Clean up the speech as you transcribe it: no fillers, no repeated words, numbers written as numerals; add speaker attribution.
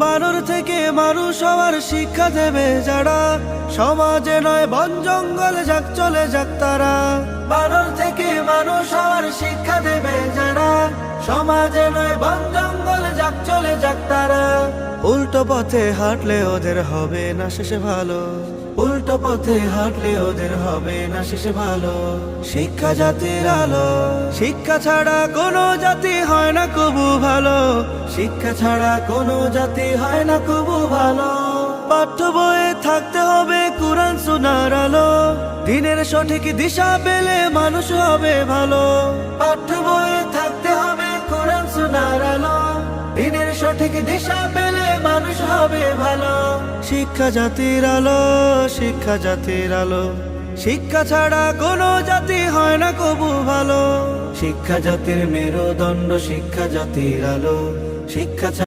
Speaker 1: বানর থেকে মানুষ হওয়ার শিক্ষা দেবে যারা, সমাজে নয় বন জঙ্গলে যাক চলে যাক তারা। বানর থেকে মানুষ হওয়ার শিক্ষা দেবে যারা, সমাজে নয় বন জঙ্গলে যাক চলে যাক তারা। উল্টো পথে হাঁটলে ওদের হবে না শেষে ভালো, উল্টো পথে হাঁটলে ওদের হবে না শেষে ভালো। শিক্ষা জাতির আলো, শিক্ষা ছাড়া কোনো জাতি হয় না কবু ভালো, শিক্ষা ছাড়া কোনো জাতি হয় না কবু ভালো। পাঠ্য বইয়ে থাকতে হবে কুরআন সুন্নাহর আলো, দিনের সঠিক দিশা পেলে মানুষ হবে ভালো। পাঠ্য বইয়ে থাকতে হবে কুরআন সুন্নাহর আলো, দিনের সঠিক দিশা পেলে মানুষ হবে ভালো। শিক্ষা জাতির আলো, শিক্ষা জাতির আলো, শিক্ষা ছাড়া কোনো জাতি হয় না কবু ভালো। শিক্ষা জাতির মেরুদণ্ড, শিক্ষা জাতির আলো, শিক্ষা